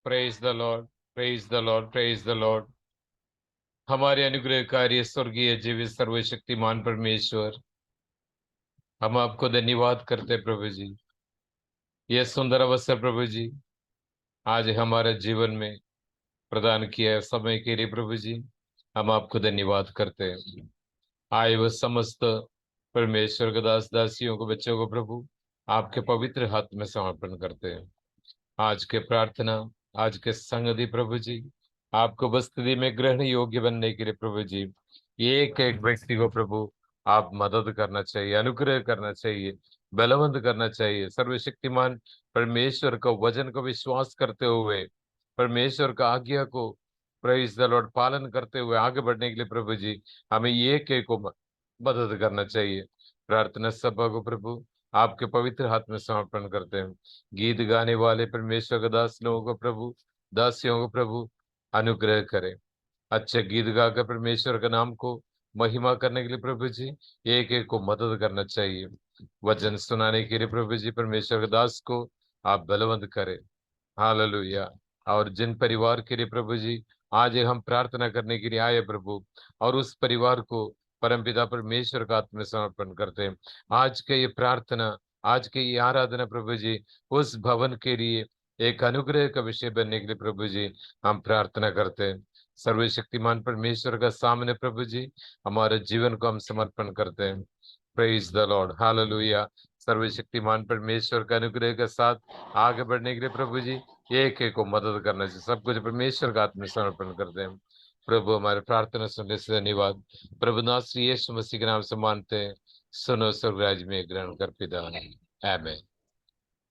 Praise the Lord, praise the Lord, praise the Lord. हमारे अनुग्रहकारी स्वर्गीय जीवित सर्वशक्तिमान परमेश्वर, हम आपको धन्यवाद करते हैं प्रभु जी। यह सुंदर अवसर प्रभु जी आज हमारे जीवन में प्रदान किया है समय के लिए प्रभु जी, हम आपको धन्यवाद करते हैं। आए वह समस्त परमेश्वर के दास दासियों को, बच्चों को प्रभु आपके पवित्र हाथ में समर्पण करते हैं। आज के प्रार्थना, आज के संगति प्रभु जी आपको बस्तुति में ग्रहण योग्य बनने के लिए प्रभु जी एक एक व्यक्ति को प्रभु आप मदद करना चाहिए, अनुग्रह करना चाहिए, बलवंत करना चाहिए। सर्वशक्तिमान परमेश्वर का वचन को विश्वास करते हुए, परमेश्वर का आज्ञा को प्रेज द लॉर्ड पालन करते हुए आगे बढ़ने के लिए प्रभु जी हमें एक एक को मदद करना चाहिए। प्रार्थना सभा को प्रभु आपके पवित्र हाथ में समर्पण करते हैं। गीत गाने वाले परमेश्वर के दास लोगों को प्रभु, दासियों को प्रभु अनुग्रह करें। अच्छे गीत गाकर परमेश्वर के नाम को महिमा करने के लिए प्रभु जी एक एक को मदद करना चाहिए। वचन सुनाने के लिए प्रभु जी परमेश्वर के दास को आप बलवंत करें। हालेलुया। और जिन परिवार के लिए प्रभु जी आज हम प्रार्थना करने के लिए आए प्रभु, और उस परिवार को परमपिता परमेश्वर का हाथ में समर्पण करते हैं। आज के ये प्रार्थना, आज के ये आराधना प्रभु जी उस भवन के लिए एक अनुग्रह का विषय बनने के लिए प्रभु जी हम प्रार्थना करते हैं। सर्वशक्तिमान परमेश्वर का सामने प्रभु जी हमारे जीवन को हम समर्पण करते हैं। Praise the Lord, hallelujah. सर्वशक्तिमान परमेश्वर का अनुग्रह के साथ आगे बढ़ने के लिए प्रभु जी एक एक को मदद करना चाहिए। सब कुछ परमेश्वर का हाथ में समर्पण करते हैं। प्रभु हमारे प्रार्थना सुनने से धन्यवाद। प्रभु नाथ श्री यीशु मसीह के नाम से मानते हैं। सुनो स्वर्ग राज्य में ग्रहण कर पिता। आमीन।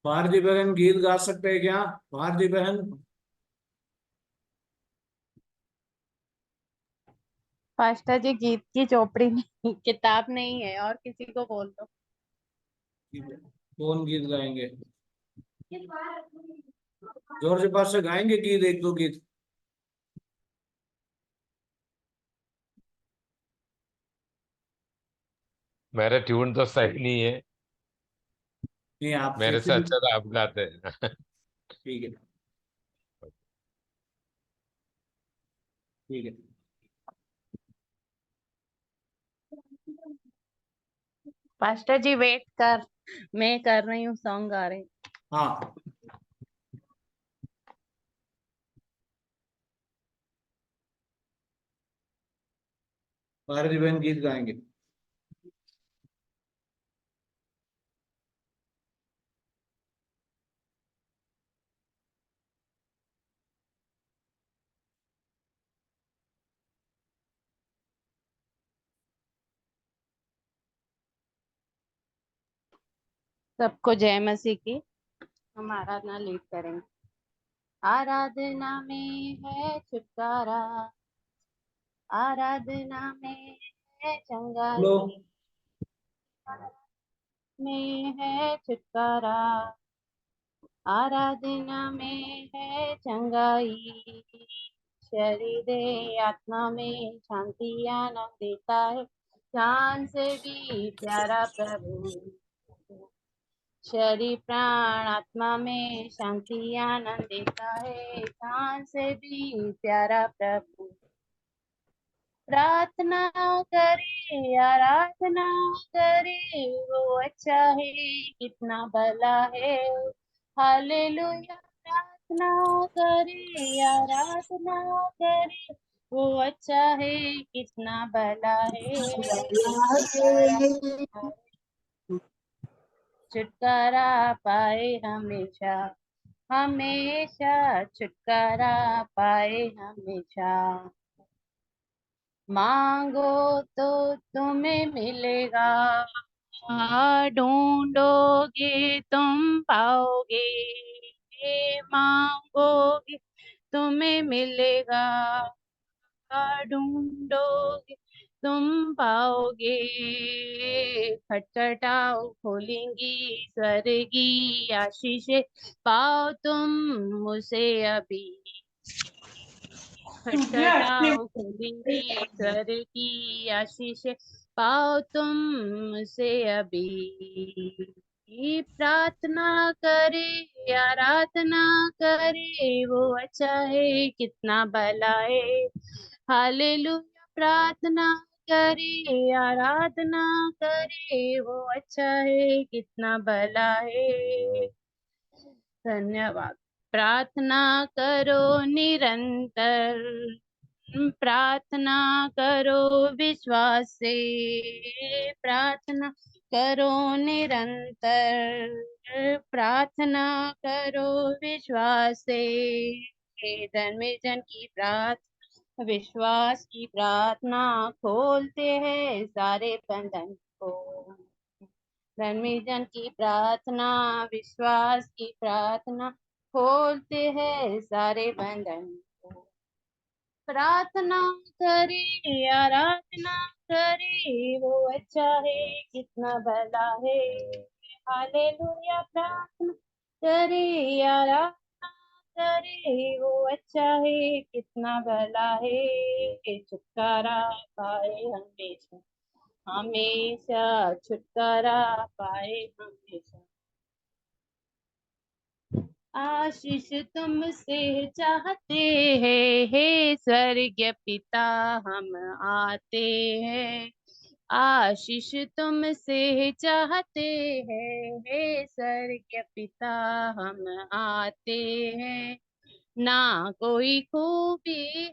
भारती बहन गीत गा सकते हैं क्या? भारती बहन। पास्टर जी, गीत की चोपड़ी नहीं, किताब नहीं है, और किसी को बोल दो। कौन गीत गाएंगे? जोर से पास से गाएंगे गीत, एक दो गीत। मेरा ट्यून तो सही नहीं है, नहीं, आप मेरे फिर से भी अच्छा तो आप गाते हैं। ठीक है, ठीक है। पास्टर जी वेट कर, मैं कर रही हूँ, सॉन्ग गा रही हूँ। हाँ, भारती बहन गीत गाएंगे। सबको जय मसीह की। हम आराधना लीड करेंगे। आराधना में है छुटकारा, आराधना में है हेलो। चंगाई, में है छुटकारा, आराधना में है चंगाई। शरीर आत्मा में शांति आनंद देता है, जान से भी प्यारा प्रभु। शरीर प्राण आत्मा में शांति आनंद देता है, जान से भी प्यारा प्रभु। प्रार्थना करे, आराधना करे, वो अच्छा है, कितना भला है। हालेलुया। प्रार्थना करे, आराधना करे, वो अच्छा है, कितना भला है। छुटकारा पाए हमेशा, हमेशा छुटकारा पाए हमेशा। मांगो तो तुम्हें मिलेगा, ढूंढोगे तुम पाओगे, मांगोगे तुम्हें मिलेगा, ढूंढोगे तुम पाओगे। खटखटाओ खोलेंगी स्वर्गी आशीषे, पाओ तुम मुझे अभी। खटखटाओ खोलेंगी स्वर की आशीष, पाओ तुम से अभी। प्रार्थना करे आराधना करे, वो अच्छा है कितना भला है। हालेलुया। प्रार्थना करे आराधना करे, वो अच्छा है कितना भला है। धन्यवाद। प्रार्थना करो निरंतर, प्रार्थना करो विश्वास से, प्रार्थना करो निरंतर, प्रार्थना करो विश्वास से। धर्मजन की प्रार्थना विश्वास की प्रार्थना खोलते हैं सारे बंधन को। धर्मजन की प्रार्थना विश्वास की प्रार्थना खोलते हैं सारे बंधन को। प्रार्थना करे आराधना करे, वो अच्छा है कितना भला है। हालेलुया। प्रार्थना करे आराधना करे, वो अच्छा है कितना भला है। छुटकारा पाए हमेशा हमेशा, छुटकारा पाए हमेशा। आशीष तुमसे चाहते हैं, हे स्वर्गीय पिता हम आते हैं। आशीष तुमसे चाहते हैं, हे स्वर्गीय पिता हम आते हैं। ना कोई खूबी है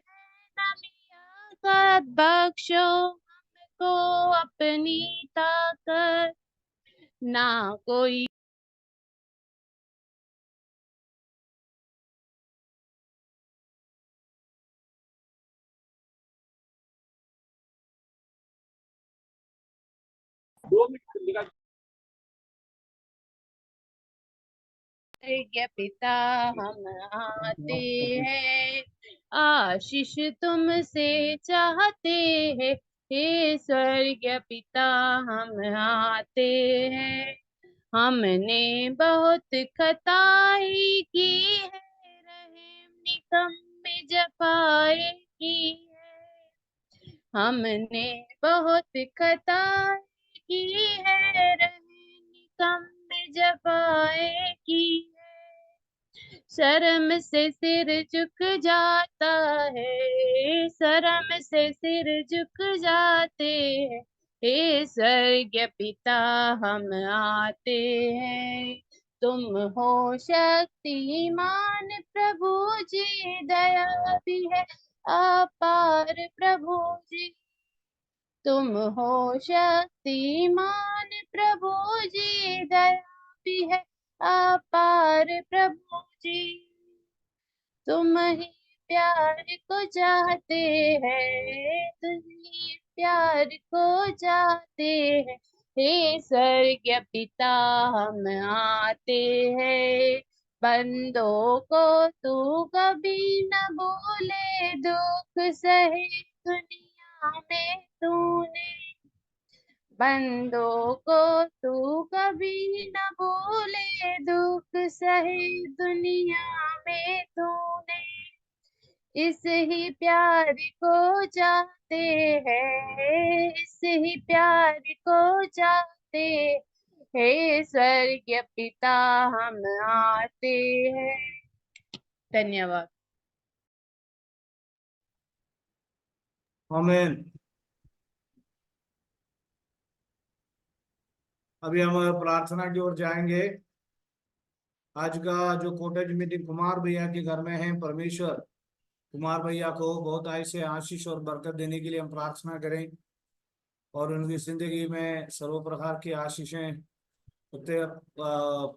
ना लियाकत, बख्शो हमको अपनी ताकत। ना कोई स्वर्गीय पिता हम आते हैं। आशीष तुमसे चाहते हैं, हे स्वर्गीय पिता हम आते हैं। हमने बहुत खताई की है, रहम निकम्मे जफाए की है। हमने बहुत खताई की है, रहम निकम्मे जफाए की है। शर्म से सिर झुक जाता है, शर्म से सिर झुक जाते हैं। हे स्वर्गीय पिता हम आते हैं। तुम हो शक्तिमान प्रभु जी, दया भी है अपार प्रभु जी। तुम हो शक्तिमान प्रभु जी, दया भी है अपार प्रभु जी। तुम ही प्यार को चाहते हैं, तुम ही प्यार को चाहते हैं। हे स्वर्गीय पिता हम आते हैं। बंदों को तू कभी न भूले, दुख सहे दुनिया में तूने। बंदों को तू कभी न भूले, दुख सहे दुनिया में तूने। इस ही प्यार को चाहते हैं, इस ही प्यार को चाहते। हे स्वर्गीय पिता हम आते हैं। धन्यवाद। आमीन। अभी हम प्रार्थना की ओर जाएंगे। आज का जो कॉटेज मीटिंग कुमार भैया के घर में है, परमेश्वर कुमार भैया को बहुत ऐसे आशीष और बरकत देने के लिए हम प्रार्थना करें, और उनकी जिंदगी में सर्व प्रकार की आशीषें होते।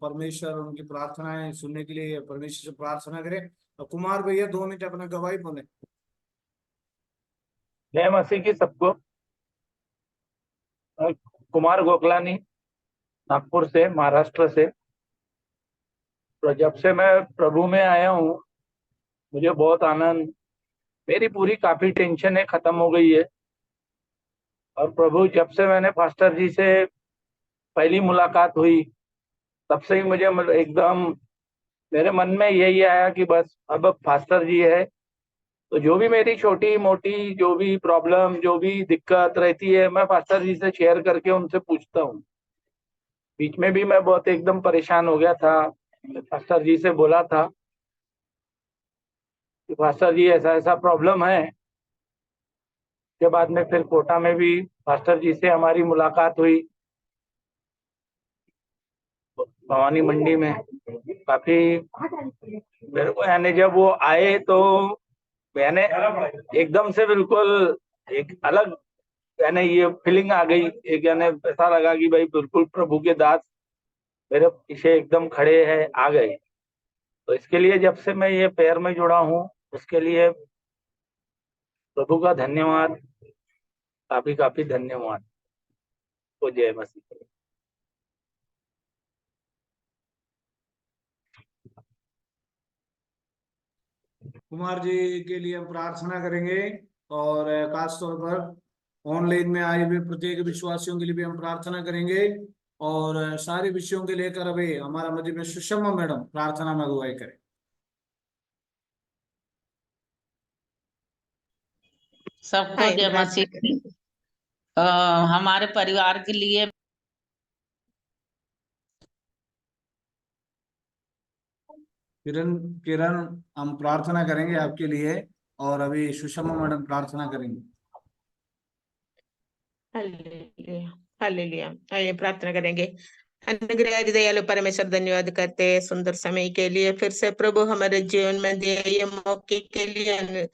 परमेश्वर उनकी प्रार्थनाएं सुनने के लिए परमेश्वर से प्रार्थना करें। और कुमार भैया 2 मिनट अपना गवाही बोले। जय मसीह की सबको। कुमार गोखलानी, नागपुर से, महाराष्ट्र से। तो जब से मैं प्रभु में आया हूँ, मुझे बहुत आनंद, मेरी पूरी काफी टेंशन खत्म हो गई है। और प्रभु, जब से मैंने पास्टर जी से पहली मुलाकात हुई, तब से ही मुझे एकदम मेरे मन में यही आया कि बस अब पास्टर जी है तो जो भी मेरी छोटी मोटी जो भी प्रॉब्लम, जो भी दिक्कत रहती है, मैं पास्टर जी से शेयर करके उनसे पूछता हूँ। बीच में भी मैं बहुत एकदम परेशान हो गया था। पास्टर जी से बोला था कि पास्टर जी ऐसा ऐसा प्रॉब्लम है। के बाद में फिर कोटा में भी पास्टर जी से हमारी मुलाकात हुई भवानी मंडी में। काफी मेरे को यानी जब वो आए तो मैंने एकदम से बिल्कुल एक अलग यानी ये फीलिंग आ गई। एक यानी ऐसा लगा कि भाई बिल्कुल प्रभु के दास मेरे पीछे एकदम खड़े हैं, आ गए। तो इसके लिए जब से मैं ये पैर में जुड़ा हूँ उसके लिए प्रभु का धन्यवाद, काफी काफी धन्यवाद। तो जय मसीह। कुमार जी के लिए हम प्रार्थना करेंगे और खास तौर पर ऑनलाइन में आए हुए प्रत्येक विश्वासियों के लिए भी हम प्रार्थना करेंगे। और सारे विषयों के लेकर अभी हमारा मध्य में सुषमा मैडम प्रार्थना में अगुवाई करें। सबको हाय जय प्रार्थना मसीह। हमारे परिवार के लिए किरण किरण हम प्रार्थना करेंगे आपके लिए और अभी सुषमा मैडम प्रार्थना करेंगे। Hallelujah hallelujah. आइए प्रार्थना करेंगे। अनुग्रह दयालु परमेश्वर, धन्यवाद करते हैं सुंदर समय के लिए, फिर से प्रभु हमारे जीवन में दिए ये मौके के लिए।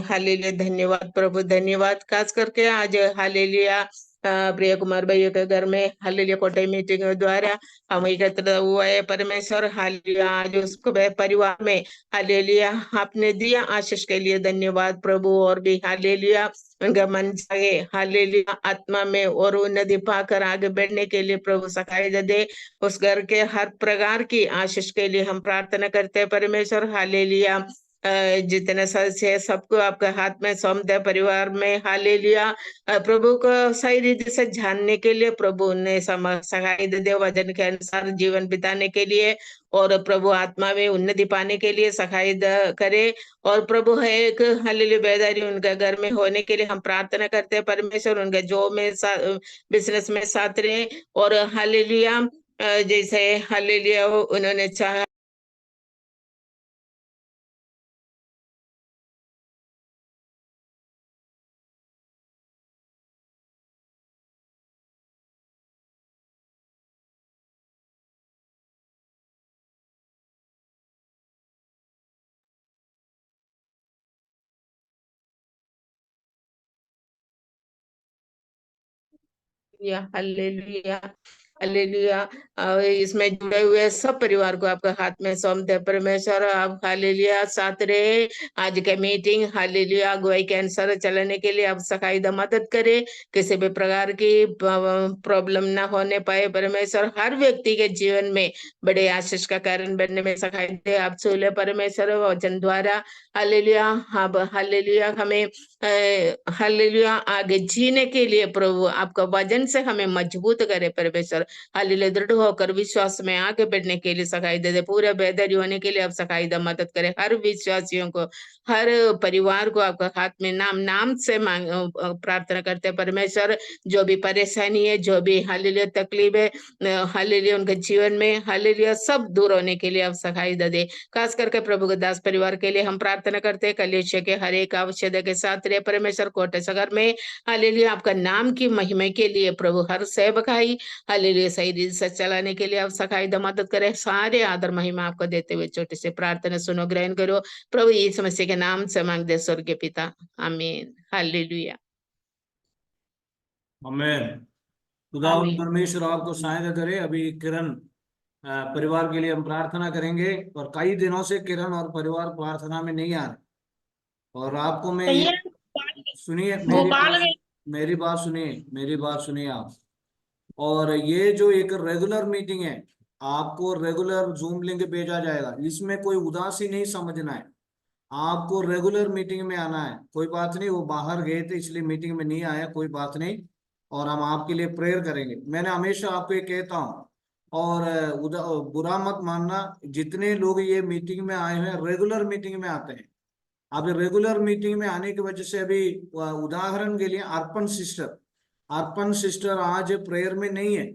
हालेलुया, धन्यवाद प्रभु, धन्यवाद। खास करके आज हालेलुया प्रिय कुमार भाई के घर में हालेलुया कोटे मीटिंग द्वारा हम एकत्र हुआ है परमेश्वर। हालेलुया, आज उसको परिवार में हालेलुया आपने दिया आशीष के लिए धन्यवाद प्रभु। और भी हालेलुया उनका मन जागे हालेलुया आत्मा में और उन्नति पाकर आगे बढ़ने के लिए प्रभु सखाई दे। उस घर के हर प्रकार की आशीष के लिए हम प्रार्थना करते हैं परमेश्वर। हालेलुया जितने सदस्य है सबको आपके हाथ में सौंपते हैं परिवार में। हालेलुया प्रभु को सही रीति से जानने के लिए प्रभु उन्हें सहाय दे, वचन के अनुसार जीवन बिताने के लिए और प्रभु आत्मा में उन्नति पाने के लिए सहाय करे। और प्रभु है एक हालेलुया बेदारी उनके घर में होने के लिए हम प्रार्थना करते हैं परमेश्वर। उनके जॉब में बिजनेस में साथ रहे और हालेलुया जैसे हालेलुया उन्होंने चाहा हालेलुया हालेलुया। इसमें जुड़े हुए सब परिवार को आपका हाथ में सौंपते हैं परमेश्वर। आप हालेलुया साथ रहे आज के मीटिंग हालेलुया अगुवाई के अनुसार चलाने के लिए आप सकायदा मदद करे, किसी भी प्रकार की प्रॉब्लम ना होने पाए परमेश्वर। हर व्यक्ति के जीवन में बड़े आशीष का कारण बनने में सखाई दे आप चूल्हे परमेश्वर वचन द्वारा। हालेलुया हालेलुया हमें हालेलुया आगे जीने के लिए प्रभु आपका वचन से हमें मजबूत करे परमेश्वर। हालेलुया दृढ़ होकर विश्वास में आगे बढ़ने के लिए सखाई दे। पूरे बेहतरी होने के लिए आप सखाई दा मदद करें। हर विश्वासियों को हर परिवार को आपका हाथ में नाम नाम से प्रार्थना करते हैं परमेश्वर। जो भी परेशानी है जो भी हालेलुया तकलीफ है हालेलुया उनके जीवन में हालेलुया सब दूर होने के लिए आप सखाई दे। खास करके प्रभु के दास परिवार के लिए हम प्रार्थना करते हैं। कलेश के हर एक आवश्यकता के साथ रहे परमेश्वर। कोटे सगर में हालेलुया आपका नाम की महिमा के लिए प्रभु हर सेवकाई हालेलुया सही रीति से चलाने के लिए आप सखाई द मदद करें। सारे आदर महिमा आपको देते हुए छोटे से प्रार्थना सुनो ग्रहण करो प्रभु यीशु मसीह के नाम से मांगते स्वर्गीय पिता, आमीन। हालेलुया आमीन। खुदावंद परमेश्वर आपको सहायता करे। अभी किरण परिवार के लिए हम प्रार्थना करेंगे और कई दिनों से किरण और परिवार प्रार्थना में नहीं आ रहे। और आपको मैं सुनिए मेरी बात सुनिए, मेरी बात सुनिए आप। और ये जो एक रेगुलर मीटिंग है आपको रेगुलर जूम लिंक भेजा जाएगा, इसमें कोई उदासी नहीं समझना है। आपको रेगुलर मीटिंग में आना है। कोई बात नहीं, वो बाहर गए थे इसलिए मीटिंग में नहीं आया, कोई बात नहीं। और हम आपके लिए प्रेयर करेंगे। मैंने हमेशा आपको ये कहता हूँ और बुरा मत मानना। जितने लोग ये मीटिंग में आए हैं रेगुलर मीटिंग में आते हैं। अभी रेगुलर मीटिंग में आने की वजह से अभी उदाहरण के लिए अर्पण सिस्टर आज प्रेयर में नहीं है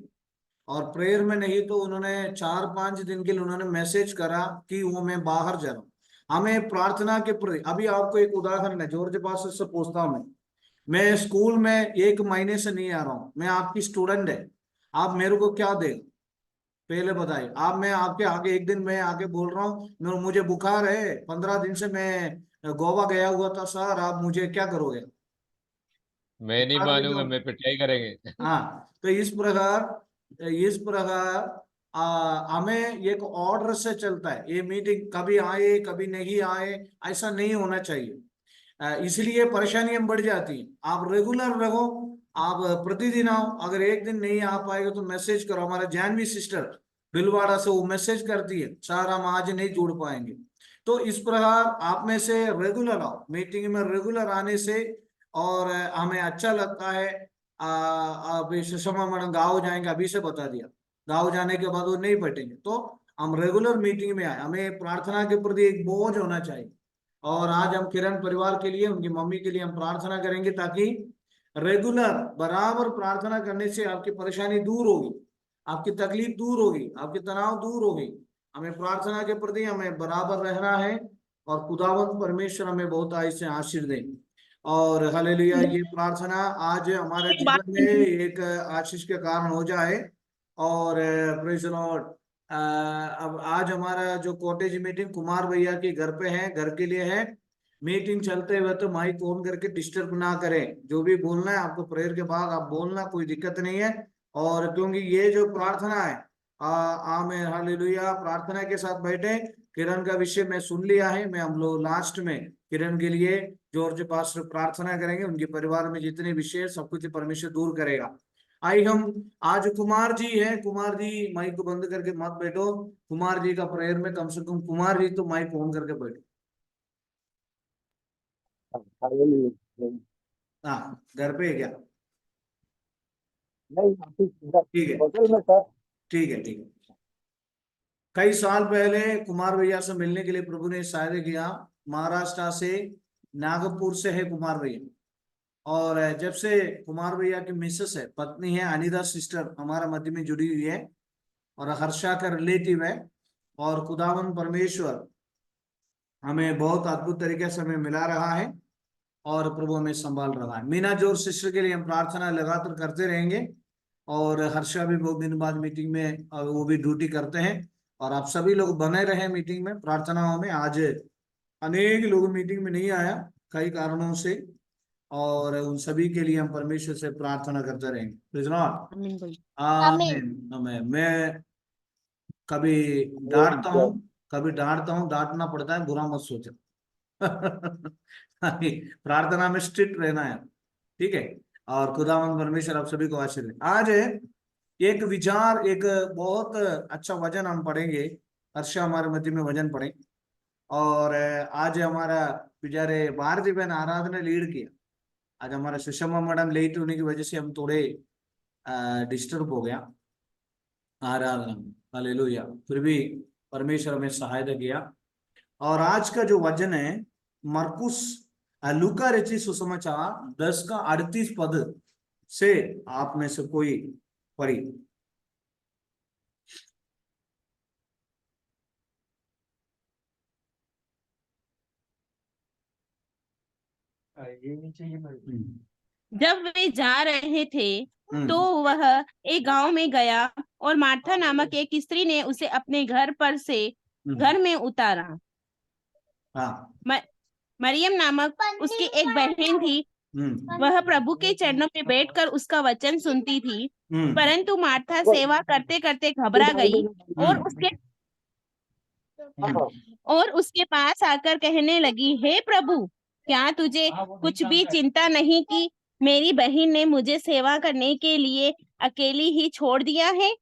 और प्रेयर में नहीं तो उन्होंने 4-5 दिन के लिए उन्होंने मैसेज करा कि वो मैं बाहर जा रहा हूँ। हमें प्रार्थना के प्रति, अभी आपको एक उदाहरण है, जॉर्ज पास से पूछता हूँ मैं स्कूल में 1 महीने से नहीं आ रहा हूँ, मैं आपकी स्टूडेंट है, आप मेरे को क्या दे, पहले बताइए आप। मैं आपके आगे एक दिन मैं आके बोल रहा हूँ मुझे बुखार है, 15 दिन से मैं गोवा गया हुआ था सर, आप मुझे क्या करोगे? मैं नहीं बुखार भी मानूंगा, जो, मैं पिटाई करेंगे। हाँ तो इस प्रकार हमें एक ऑर्डर से चलता है, ये मीटिंग कभी आए कभी नहीं आए ऐसा नहीं होना चाहिए। इसलिए परेशानियां बढ़ जाती हैं। आप रेगुलर रहो, आप प्रतिदिन आओ। अगर एक दिन नहीं आ पाएगा तो मैसेज करो। हमारा जानवी सिस्टर बिलवाड़ा से वो मैसेज करती है, सर हम आज नहीं जुड़ पाएंगे। तो इस प्रकार आप में से रेगुलर आओ, मीटिंग में रेगुलर आने से और हमें अच्छा लगता है। अभी सुषमा मैडम गाँव जाएंगे, अभी से बता दिया, गाँव जाने के बाद वो नहीं बैठेंगे। तो हम रेगुलर मीटिंग में आए, हमें प्रार्थना के प्रति एक बोझ होना चाहिए। और आज हम किरण परिवार के लिए, उनकी मम्मी के लिए हम प्रार्थना करेंगे, ताकि रेगुलर बराबर प्रार्थना करने से आपकी परेशानी दूर होगी, आपकी तकलीफ दूर होगी, आपकी तनाव दूर होगी। हमें प्रार्थना के प्रति हमें बराबर रहना है और खुदावंत परमेश्वर हमें बहुत ऐसे आशीष दें। और हालेलुया, ये प्रार्थना आज हमारे जीवन में एक आशीष के कारण हो जाए। और प्रेज द लॉर्ड। अब आज हमारा जो कॉटेज मीटिंग कुमार भैया के घर पे है, घर के लिए है। मीटिंग चलते हुए तो माइक ऑन करके डिस्टर्ब ना करें, जो भी बोलना है आपको प्रेयर के बाद आप बोलना, कोई दिक्कत नहीं है। और क्योंकि ये जो प्रार्थना है, आमीन हालेलुया, प्रार्थना के साथ बैठे। किरण का विषय मैं सुन लिया है, मैं हम लोग लास्ट में किरण के लिए जॉर्ज पास प्रार्थना करेंगे, उनके परिवार में जितने विषय सब कुछ परमेश्वर दूर करेगा। आई हम आज कुमार जी है, कुमार जी माइक को बंद करके मत बैठो, कुमार जी का प्रेयर में कम से कम कुमार जी तो माइक ऑन करके बैठो। हाँ घर पे है क्या? ठीक है ठीक है ठीक है। कई साल पहले कुमार भैया से मिलने के लिए प्रभु ने शायद किया। महाराष्ट्र से, नागपुर से है कुमार भैया। और जब से कुमार भैया की मिसेस है, पत्नी है अनिता सिस्टर, हमारा मध्य में जुड़ी हुई है और हर्षा का रिलेटिव है। और खुदावन परमेश्वर हमें बहुत अद्भुत तरीके से हमें मिला रहा है और प्रभु हमें संभाल रहा है। मीना जोर सिस्टर के लिए हम प्रार्थना लगातार करते रहेंगे। और हर्षा भी बहुत दिन बाद मीटिंग में वो भी ड्यूटी करते हैं। और आप सभी लोग बने रहे मीटिंग में, प्रार्थनाओं में। आज अनेक लोग मीटिंग में नहीं आया कई कारणों से, और उन सभी के लिए हम परमेश्वर से प्रार्थना करते रहेंगे। प्लीज नॉट आमीन। मैं कभी डांटता हूँ, डांटना पड़ता है, बुरा मत सोचो। प्रार्थना में स्ट्रिक्ट रहना है, ठीक है। और खुदावंद परमेश्वर आप सभी को आशीर्वाद दे। आज एक विचार, एक बहुत अच्छा वचन हम पढ़ेंगे। हर्षा हमारे मध्य में वचन पढ़े। और आज हमारा बेचारे भारती बहन आराधना लीड किया। आज हमारा सुषमा मैडम लेट होने की वजह से हम थोड़े डिस्टर्ब हो गया आराधना में। हालेलुया, फिर भी परमेश्वर हमें सहायता किया। और आज का जो वचन है मरकुस लूका रचित सुसमाचार 10 का 38 पद से आप में से कोई पढ़ी। जब वे जा रहे थे तो वह एक गांव में गया और मार्था नामक एक स्त्री ने उसे अपने घर पर से घर में उतारा। हाँ। मरियम नामक उसकी एक बहन थी। वह प्रभु के चरणों में बैठकर उसका वचन सुनती थी। परंतु मार्था सेवा करते करते घबरा गई और उसके पास आकर कहने लगी, हे प्रभु, क्या तुझे कुछ भी चिंता नहीं कि मेरी बहन ने मुझे सेवा करने के लिए अकेली ही छोड़ दिया है?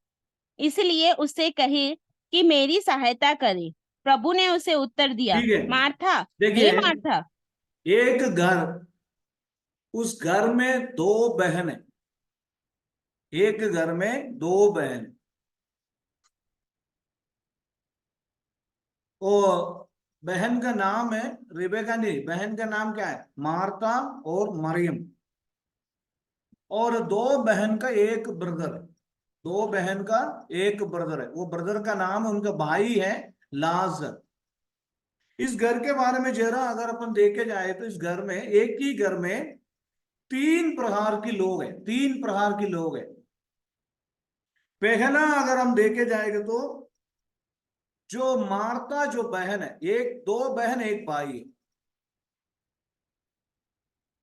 इसलिए उससे कहे कि मेरी सहायता करे। प्रभु ने उसे उत्तर दिया, मार्था, हे मार्था, एक घर, उस घर में 2 बहन है। एक घर में 2 बहन। और बहन का नाम है रिबेका, नहीं, बहन का नाम क्या है? मार्था और मरियम। और 2 बहन का एक ब्रदर। दो बहन का एक ब्रदर है, वो ब्रदर का नाम है, उनका भाई है लाजर। इस घर के बारे में जरा अगर अपन देखे जाए तो इस घर में, एक ही घर में तीन प्रकार के लोग हैं, तीन प्रकार के लोग हैं। पहला अगर हम देखे जाएंगे तो जो मार्ता जो बहन है, एक दो बहन एक भाई है।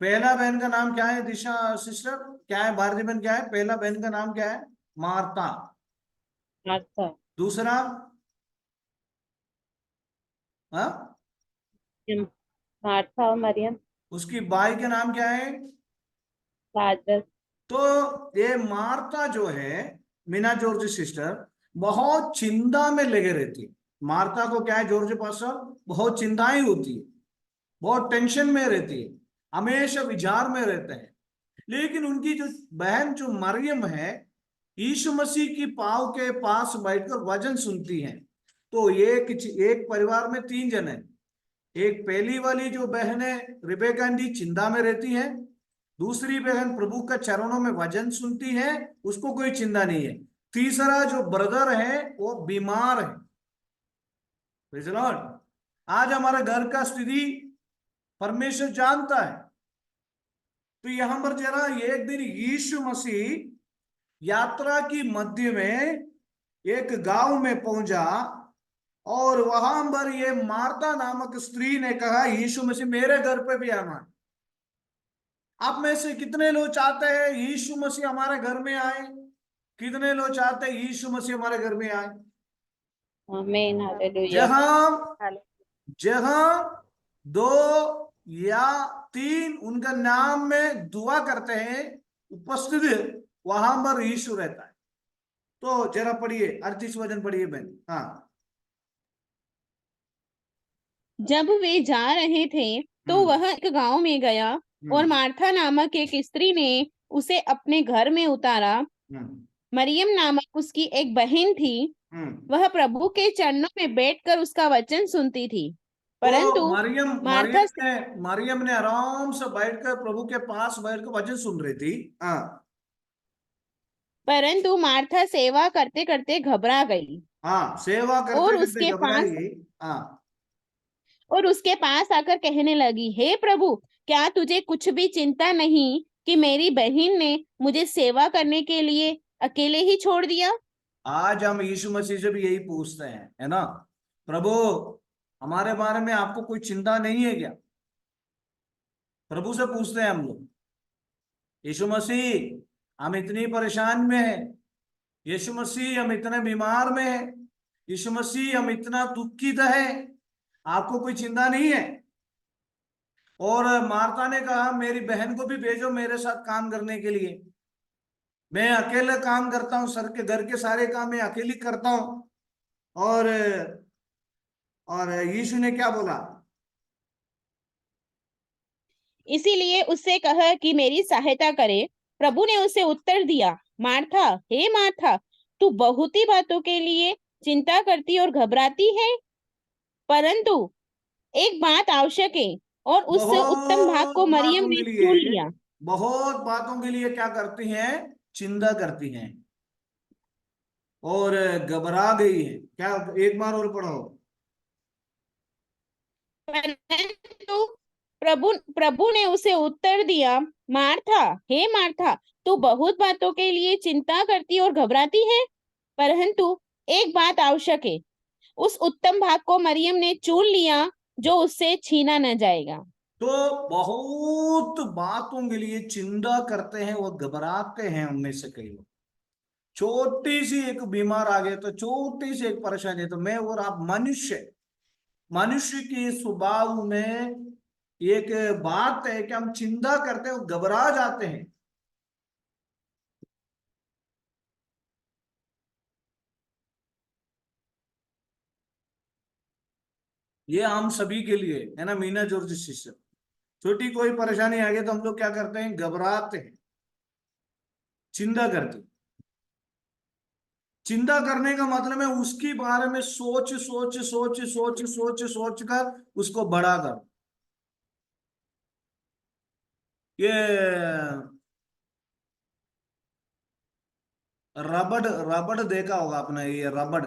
पहला बहन का नाम क्या है दिशा सिस्टर, क्या है भारती बहन, क्या है पहला बहन का नाम, क्या है मार्ता। मार्था, दूसरा, हाँ, मार्था और मरियम, उसकी बाई का नाम क्या है। लाजर। तो ये मार्ता जो है, मीना जॉर्ज सिस्टर, बहुत चिंता में लगे रहती है। मार्ता को क्या है जॉर्ज पास्टर, बहुत चिंताएं होती है, बहुत टेंशन में रहती है, हमेशा विचार में रहते हैं। लेकिन उनकी जो बहन जो मरियम है, यीशु मसीह की पाँव के पास बैठकर वचन सुनती है। तो एक परिवार में तीन जन है। एक पहली वाली जो बहन है रिबेका आंटी, चिंता में रहती है। दूसरी बहन प्रभु का चरणों में वचन सुनती है, उसको कोई चिंता नहीं है। तीसरा जो ब्रदर है वो बीमार है। Praise the Lord. आज हमारे घर का स्थिति परमेश्वर जानता है। तो यहां पर जरा एक दिन यीशु मसीह यात्रा की मध्य में एक गांव में पहुंचा, और वहां पर ये मार्ता नामक स्त्री ने कहा यीशु मसीह मेरे घर पे भी आना। आप में से कितने लोग चाहते हैं यीशु मसीह हमारे घर में आए? कितने लोग चाहते हैं यीशु मसीह हमारे घर में आए? आमीन, हालेलुया। जहां जहां दो या तीन उनका नाम में दुआ करते हैं उपस्थित, वहां पर यीशु रहता है। तो जरा पढ़िए 38 वचन पढ़िए बहन। हाँ। जब वे जा रहे थे तो वह एक गांव में गया, और मार्था नामक एक स्त्री ने उसे अपने घर में उतारा। मरियम नामक उसकी एक बहन थी, वह प्रभु के चरणों में बैठकर उसका वचन सुनती थी। परंतु तो मरियम मार्था मरियम ने आराम से बैठकर प्रभु के पास बैठकर वचन सुन रही थी। हाँ। परंतु मार्था सेवा करते करते घबरा गई, हाँ, सेवा और करते करते उसके घबराई। पास हाँ। और उसके पास आकर कहने लगी, हे प्रभु, क्या तुझे कुछ भी चिंता नहीं कि मेरी बहन ने मुझे सेवा करने के लिए अकेले ही छोड़ दिया? आज हम यीशु मसीह से भी यही पूछते हैं, है ना, प्रभु हमारे बारे में आपको कोई चिंता नहीं है क्या? प्रभु से पूछते हैं हम लोग, यीशु मसीह हम इतनी परेशान में हैं, यीशु मसीह हम इतने बीमार में हैं, यीशु मसीह हम इतना दुखित है, आपको कोई चिंता नहीं है? और मार्ता ने कहा मेरी बहन को भी भेजो मेरे साथ काम करने के लिए, मैं अकेले काम करता हूँ, सर के घर के सारे काम मैं अकेली करता हूँ। और यीशु ने क्या बोला? इसीलिए उससे कहा कि मेरी सहायता करे। प्रभु ने उसे उत्तर दिया, मार्था, हे मार्था, तू बहुत ही बातों के लिए चिंता करती और घबराती है, परंतु एक बात आवश्यक है, और उस उत्तम भाग को बहुत मरियम बातों ने के चुन लिए, लिया। बहुत बातों के लिए क्या करती हैं? चिंता करती हैं और घबरा गई है। क्या, एक बार और पढ़ो। परंतु प्रभु प्रभु ने उसे उत्तर दिया, मार्था, हे मार्था, तू बहुत बातों के लिए चिंता करती और घबराती है, परंतु एक बात आवश्यक है, उस उत्तम भाग को मरियम ने चुन लिया जो उससे छीना न जाएगा। तो बहुत बातों के लिए चिंता करते हैं, वो घबराते हैं उनमें से कई लोग। छोटी सी एक बीमार आ गए तो, छोटी सी एक परेशानी है तो मैं और आप मनुष्य के स्वभाव में एक बात है कि हम चिंता करते हैं, घबरा जाते हैं। ये हम सभी के लिए है ना, मीना जॉर्ज शिष्य। छोटी कोई परेशानी आ गई तो हम लोग क्या करते हैं? घबराते हैं, चिंता करते हैं। चिंता करने का मतलब है उसके बारे में सोच सोच सोच सोच सोच सोच कर उसको बड़ा कर। ये रबड़ रबड़ देखा होगा आपने, ये रबड़,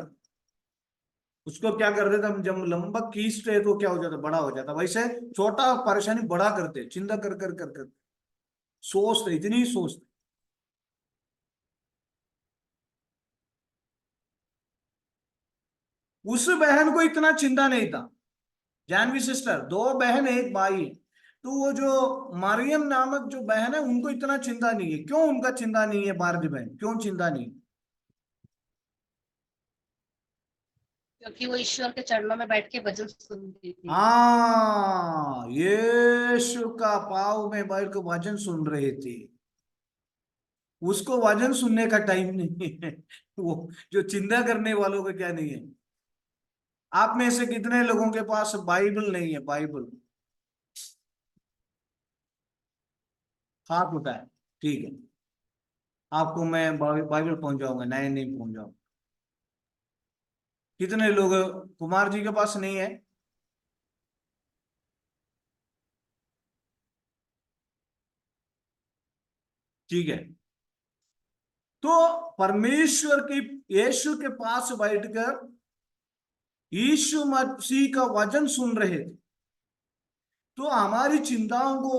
उसको क्या कर देते हम, जब लंबा खींचते तो क्या हो जाता, बड़ा हो जाता। वैसे छोटा परेशानी बड़ा करते, चिंता कर कर कर कर सोचते, इतनी सोचते। उस बहन को इतना चिंता नहीं था। जानवी सिस्टर, दो बहन एक भाई है, तो वो जो मरियम नामक जो बहन है उनको इतना चिंता नहीं है। क्यों उनका चिंता नहीं है? बारह बहन क्यों चिंता नहीं है? क्योंकि वो ईश्वर के चरणों में बैठ के भजन सुनती थी। हाँ, यीशु का पाँव में बैठ के वचन सुन रहे थे। उसको वचन सुनने का टाइम नहीं है। वो जो चिंता करने वालों का क्या नहीं है। आप में से कितने लोगों के पास बाइबल नहीं है? बाइबल हाथ उठाए, ठीक है, आपको मैं बाइबल पहुंचाऊंगा, नहीं पहुंचाऊंगा। कितने लोग कुमार जी के पास नहीं है? ठीक है, तो परमेश्वर की, यीशु के पास बैठकर यीशु मसीह का वचन सुन रहे थे। तो हमारी चिंताओं को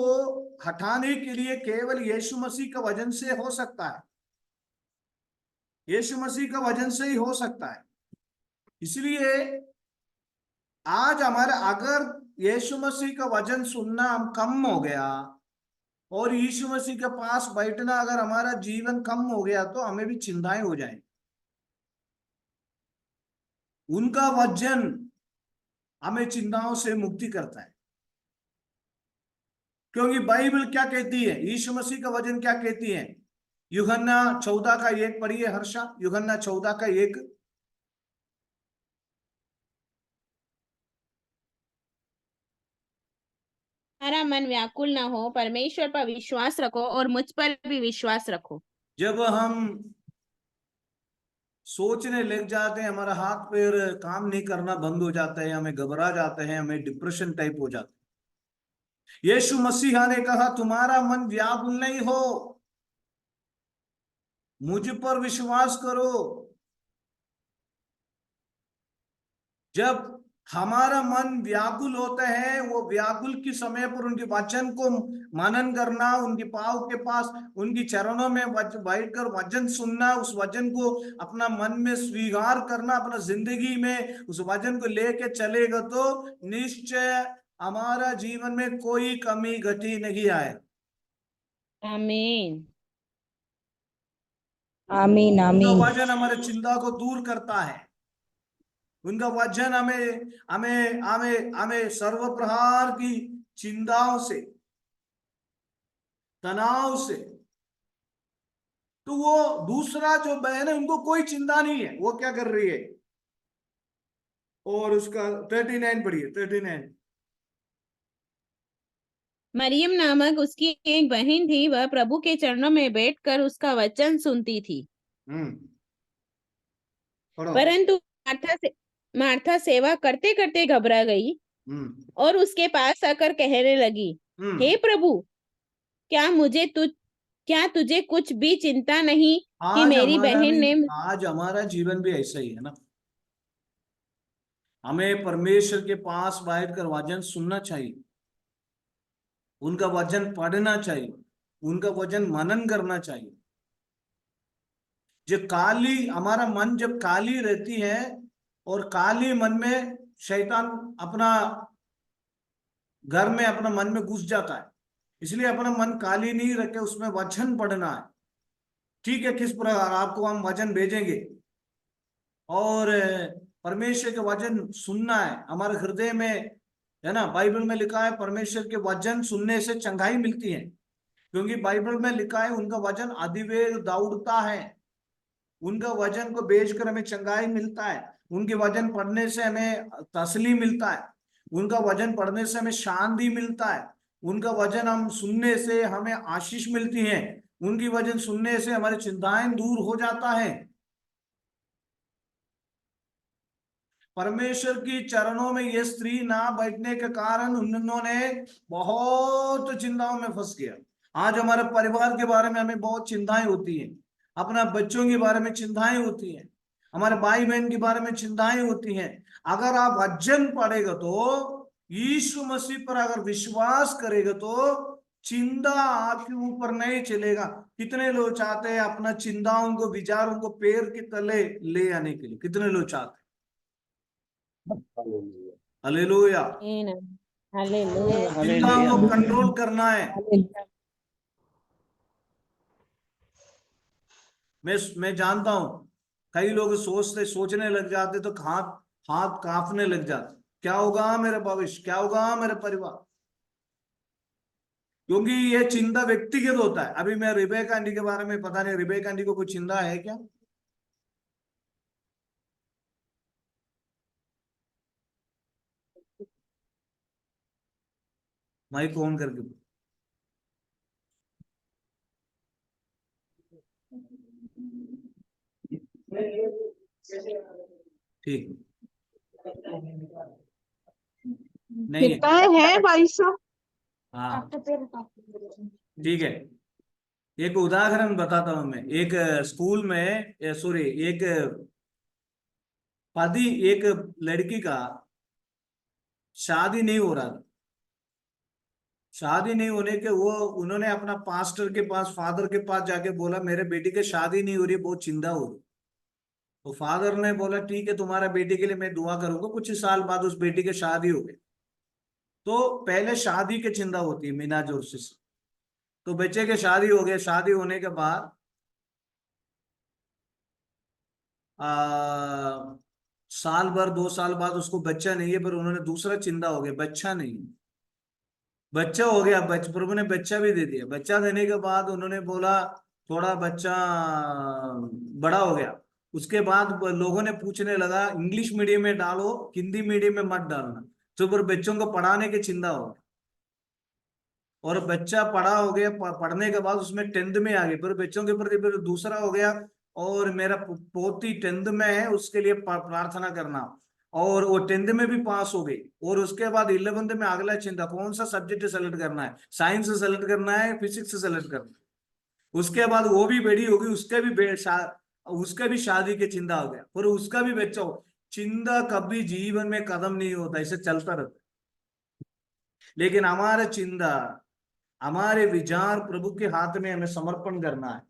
हटाने के लिए केवल यीशु मसीह का वचन से हो सकता है, यीशु मसीह का वचन से ही हो सकता है। इसलिए आज हमारे, अगर यीशु मसीह का वचन सुनना हम कम हो गया और यीशु मसीह के पास बैठना अगर हमारा जीवन कम हो गया, तो हमें भी चिंताएं हो जाएंगी। उनका वचन हमें चिंताओं से मुक्ति करता है। क्योंकि बाइबल क्या कहती है, यीशु मसीह का वचन क्या कहती है? यूहन्ना 14 का 1 पढ़िए हर्षा, यूहन्ना 14 का 1। हमारा मन व्याकुल न हो, परमेश्वर पर विश्वास रखो और मुझ पर भी विश्वास रखो। जब हम सोचने लग जाते हैं, हमारा हाथ पैर काम नहीं करना बंद हो जाता है, हमें घबरा जाते हैं, हमें डिप्रेशन टाइप हो जाता है। यीशु मसीहा ने कहा तुम्हारा मन व्याकुल नहीं हो, मुझ पर विश्वास करो। जब हमारा मन व्याकुल होता है, वो व्याकुल के समय पर उनके वचन को मनन करना, उनके पाँव के पास उनकी चरणों में बैठकर वचन सुनना, उस वचन को अपना मन में स्वीकार करना, अपना जिंदगी में उस वचन को लेके चलेगा, तो निश्चय हमारा जीवन में कोई कमी घटी नहीं आए। आमीन आमीन उनका आमीन। वचन हमारे चिंता को दूर करता है। उनका वचन हमें हमें हमें हमें सर्व प्रकार की चिंताओं से, तनाव से। तो वो दूसरा जो बहन है उनको कोई चिंता नहीं है, वो क्या कर रही है? और उसका 39 पढ़िए, 39। मरियम नामक उसकी एक बहन थी, वह प्रभु के चरणों में बैठकर उसका वचन सुनती थी। पढ़ो। परंतु मार्था सेवा करते करते घबरा गई और उसके पास आकर कहने लगी, हे प्रभु, क्या तुझे कुछ भी चिंता नहीं कि मेरी बहन ने। आज हमारा जीवन भी ऐसा ही है ना। हमें परमेश्वर के पास बैठकर वचन सुनना चाहिए, उनका वचन पढ़ना चाहिए, उनका वचन मनन करना चाहिए। जब काली, हमारा मन जब काली रहती है और काली मन में शैतान अपना घर में, अपना मन में घुस जाता है। इसलिए अपना मन काली नहीं रखे, उसमें वचन पढ़ना है। ठीक है, किस प्रकार आपको हम वचन भेजेंगे और परमेश्वर के वचन सुनना है हमारे हृदय में, है ना। बाइबल में लिखा है परमेश्वर के वचन सुनने से चंगाई मिलती है, क्योंकि बाइबल में लिखा है उनका वचन अधिवेग दौड़ता है। उनका वचन को बेचकर हमें चंगाई मिलता है, उनके वचन पढ़ने से हमें तसली मिलता है, उनका वचन पढ़ने से हमें शांति मिलता है, उनका वचन हम सुनने से हमें आशीष मिलती है, उनकी वचन सुनने से हमारी चिंताएं दूर हो जाता है। परमेश्वर की चरणों में ये स्त्री ना बैठने के कारण उन्होंने बहुत चिंताओं में फंस गया। आज हमारे परिवार के बारे में हमें बहुत चिंताएं होती हैं, अपना बच्चों के बारे में चिंताएं होती हैं, हमारे भाई बहन के बारे में चिंताएं होती हैं। अगर आप वचन पढ़ेगा तो, यीशु मसीह पर अगर विश्वास करेगा तो चिंता आपके ऊपर नहीं चलेगा। कितने लोग चाहते हैं अपना चिंताओं को, विचारों को पैर के तले ले आने के लिए? कितने लोग चाहते हैं? हालेलुया। हालेलुया। चिंताओं को कंट्रोल करना है। मैं जानता हूं कई लोग सोचने लग जाते तो हाथ हाथ कांपने लग जाते, क्या होगा मेरे भविष्य, क्या होगा मेरे परिवार, क्योंकि ये चिंता व्यक्तिगत होता है। अभी मैं रिबेका आंटी के बारे में, पता नहीं रिबेका आंटी को कुछ चिंता है क्या? माइक ऑन करके ठीक नहीं है। है भाई साहब। हाँ ठीक है। एक उदाहरण बताता हूं मैं। एक स्कूल में, सॉरी, एक पति, एक लड़की का शादी नहीं हो रहा था। शादी नहीं होने के वो, उन्होंने अपना पास्टर के पास, फादर के पास जाके बोला मेरे बेटी की शादी नहीं हो रही, बहुत चिंता हो रही। तो फादर ने बोला ठीक है, तुम्हारा बेटी के लिए मैं दुआ करूंगा। कुछ साल बाद उस बेटी की शादी हो गई। तो पहले शादी की चिंता होती है मीना जोर से। तो बच्चे की शादी हो गई। शादी होने के बाद साल भर 2 साल बाद उसको बच्चा नहीं है, पर उन्होंने दूसरा चिंता हो गया, बच्चा नहीं है। बच्चा हो गया, प्रभु ने बच्चा भी दे दिया। बच्चा देने के बाद उन्होंने बोला थोड़ा बच्चा बड़ा हो गया। उसके बाद लोगों ने पूछने लगा इंग्लिश मीडियम में डालो, हिंदी मीडियम में मत डालना। तो फिर बच्चों को पढ़ाने की चिंता हो गई। और बच्चा पढ़ा हो गया, पढ़ने के बाद उसमें 10th में आ गई, फिर बच्चों के प्रति फिर दूसरा हो गया। और मेरा पोती 10th में है, उसके लिए प्रार्थना करना। और वो 10th में भी पास हो गई। और उसके बाद 11th में अगला चिंता, कौन सा सब्जेक्ट सेलेक्ट करना है, साइंस सेलेक्ट करना है, फिजिक्स सेलेक्ट करना है। उसके बाद वो भी बड़ी होगी, उसके भी शादी की चिंता हो गया, फिर उसका भी बच्चा हो। चिंता कभी जीवन में कदम नहीं होता, इसे चलता रहता। लेकिन हमारा चिंता, हमारे विचार प्रभु के हाथ में हमें समर्पण करना है।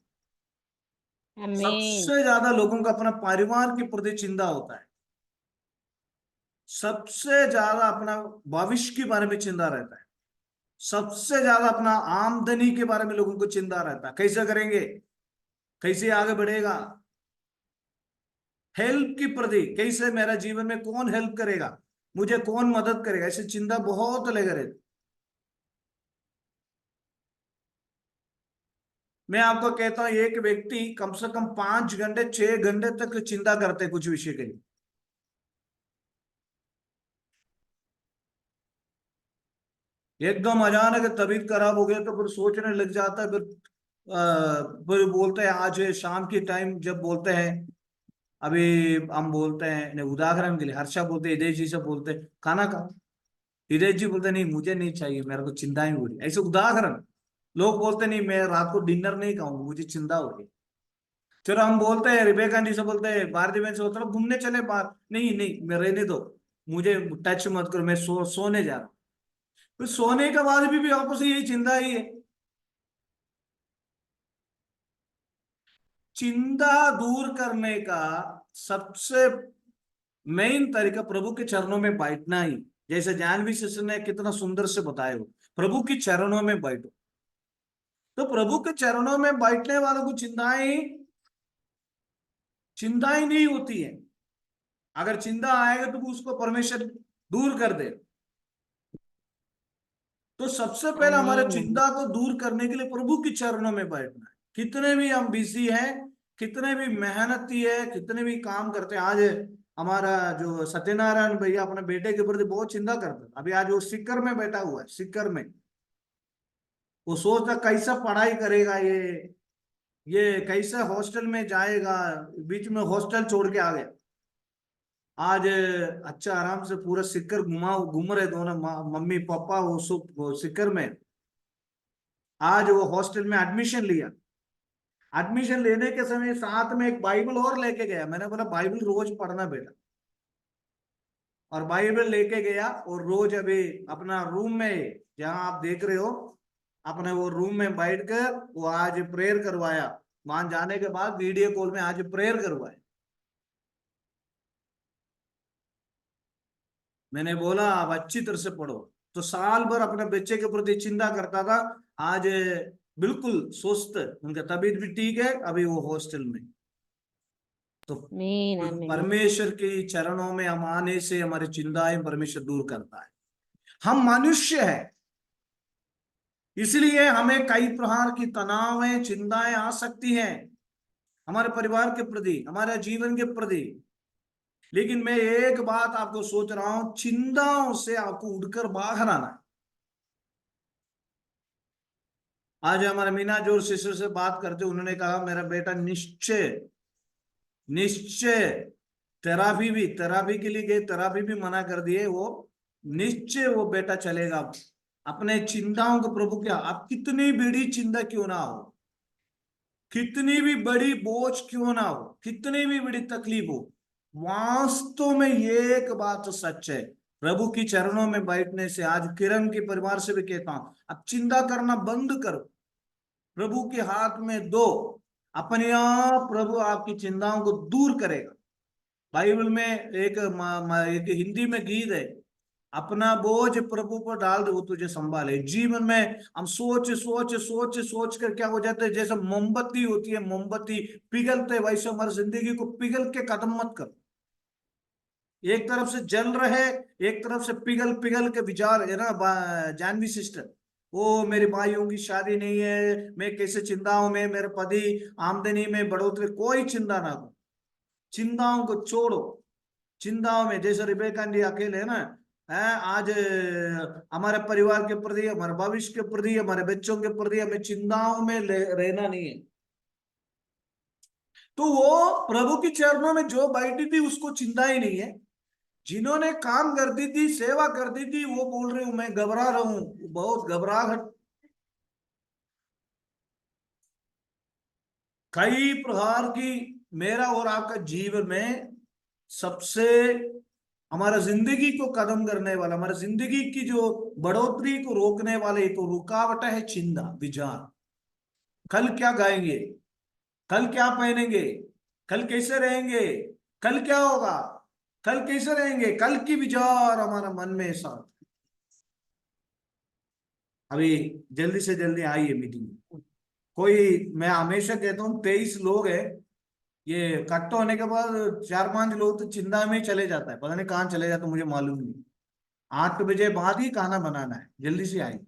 आमीन। सबसे ज्यादा लोगों का अपना परिवार के प्रति चिंता होता है। सबसे ज्यादा अपना भविष्य के बारे में चिंता रहता है। सबसे ज्यादा अपना आमदनी के बारे में लोगों को चिंता रहता है, कैसे करेंगे, कैसे आगे बढ़ेगा। हेल्प की प्रति, कैसे मेरा जीवन में कौन हेल्प करेगा, मुझे कौन मदद करेगा, ऐसी चिंता बहुत लगे रहती। मैं आपको कहता हूं एक व्यक्ति कम से कम 5 घंटे 6 घंटे तक चिंता करते कुछ विषय के लिए। एकदम अचानक तबीयत खराब हो गया तो फिर सोचने लग जाता है। फिर बोलते हैं आज शाम की टाइम, जब बोलते हैं, अभी हम बोलते हैं उदाहरण के लिए, हर्षा बोलते हैं हृदय जी से बोलते हैं खाना खा, हृदय जी बोलते नहीं मुझे नहीं चाहिए, मेरे को चिंताएं हो रही। ऐसे उदाहरण। लोग बोलते नहीं मैं रात को डिनर नहीं खाऊंगा, मुझे चिंता हो रही। चलो हम बोलते हैं रिबेका आंटी से, बोलते हैं भारती बहन से, बोलते घूमने चले बाहर, नहीं नहीं मैं रहने दो, मुझे टच मत करो, मैं सोने जा रहा हूँ। फिर सोने के बाद भी वापस यही चिंता ही है। चिंता दूर करने का सबसे मेन तरीका प्रभु के चरणों में बैठना ही। जैसे जानवी सिस्टर ने कितना सुंदर से बताया हो, प्रभु के चरणों में बैठो। तो प्रभु के चरणों में बैठने वालों को चिंताएं नहीं होती है। अगर चिंता आएगा तो उसको परमेश्वर दूर कर दे। तो सबसे पहले हमारे आमीन। चिंता को दूर करने के लिए प्रभु के चरणों में बैठना है। कितने भी हम बिजी हैं, कितने भी मेहनती है, कितने भी काम करते हैं। आज हमारा जो सत्यनारायण भैया अपने बेटे के प्रति बहुत चिंता करते हैं। अभी आज वो सिक्कर में बैठा हुआ है, सिक्कर में। वो सोचता कैसा पढ़ाई करेगा, ये कैसे हॉस्टल में जाएगा, बीच में हॉस्टल छोड़ के आ गया। आज अच्छा आराम से पूरा सिक्कर घूम रहे दोनों, मम्मी पापा, वो सिक्कर में। आज वो हॉस्टल में एडमिशन लिया। एडमिशन लेने के समय साथ में एक बाइबल और लेके गया। मैंने बोला बाइबल रोज पढ़ना बेटा, और बाइबल लेके गया और रोज अभी अपना रूम में, जहां आप देख रहे हो, अपने वो रूम में बैठकर वो आज प्रेयर करवाया। वहां जाने के बाद वीडियो कॉल में आज प्रेयर करवाया। मैंने बोला आप अच्छी तरह से पढ़ो। तो साल भर अपने बच्चे के प्रति चिंता करता था, आज बिल्कुल स्वस्थ, उनका तबीयत भी ठीक है, अभी वो हॉस्टल में। तो आमीन आमीन। परमेश्वर के चरणों में हम आने से हमारी चिंताएं परमेश्वर दूर करता है। हम मनुष्य हैं, इसलिए हमें कई प्रकार की तनावें, चिंताएं आ सकती हैं हमारे परिवार के प्रति, हमारे जीवन के प्रति। लेकिन मैं एक बात आपको सोच रहा हूं, चिंताओं से आपको उड़कर बाहर आना है। आज हमारे मीना जोर सिस्टर से बात करते, उन्होंने कहा मेरा बेटा निश्चय निश्चय थेरापी के लिए गए, थेरापी भी मना कर दिए, वो निश्चय वो बेटा चलेगा। अपने चिंताओं को प्रभु क्या, आप कितनी बड़ी चिंता क्यों ना हो, कितनी भी बड़ी बोझ क्यों ना हो, कितनी भी बड़ी तकलीफ हो, वास्तव में ये एक बात तो सच है, प्रभु की चरणों में बैठने से, आज किरण के परिवार से भी कहता हूं, अब चिंता करना बंद करो, प्रभु के हाथ में दो, अपने आप प्रभु आपकी चिंताओं को दूर करेगा। बाइबल में एक हिंदी में गीत है, अपना बोझ प्रभु पर डाल दे वो तुझे संभाले। जीवन में हम सोच सोच सोच सोच कर क्या हो जाते हैं, जैसे मोमबत्ती होती है, मोमबत्ती पिघलते, वैसे हमारी जिंदगी को पिघल के खत्म मत करो। एक तरफ से जल रहे, एक तरफ से पिघल पिघल के विचार है ना। जानवी सिस्टर, वो मेरी भाइयों की शादी नहीं है, मैं कैसे चिंताओं में, मेरे पति आमदनी में बढ़ोतरी, कोई चिंता ना करो, चिंताओं को छोड़ो। चिंताओं में जैसे रिबेका जी अकेले है ना, है आज हमारे परिवार के प्रति, हमारे भविष्य के प्रति, हमारे बच्चों के प्रति हमें चिंताओं में रहना नहीं है। तो वो प्रभु के चरणों में जो बैठी थी उसको चिंता ही नहीं है। जिन्होंने काम करती थी, सेवा करती थी, वो बोल रहे हूं मैं घबरा रहा हूं, बहुत घबराहट। कई प्रकार की मेरा और आपका जीवन में सबसे हमारा जिंदगी को कदम करने वाला, हमारा जिंदगी की जो बढ़ोतरी को रोकने वाले तो रुकावट है चिंता, विचार। कल क्या गाएंगे, कल क्या पहनेंगे, कल कैसे रहेंगे, कल क्या होगा, कल कैसे रहेंगे, कल की विचार हमारा मन में साथ। अभी जल्दी से जल्दी आइए मीटिंग। कोई, मैं हमेशा कहता हूँ 23 लोग हैं, ये इकट्ठा होने के बाद 4-5 लोग तो चिंता में ही चले जाता है, पता नहीं कहाँ चले जाता, मुझे मालूम नहीं। 8 बजे बाद ही खाना बनाना है, जल्दी से आइए।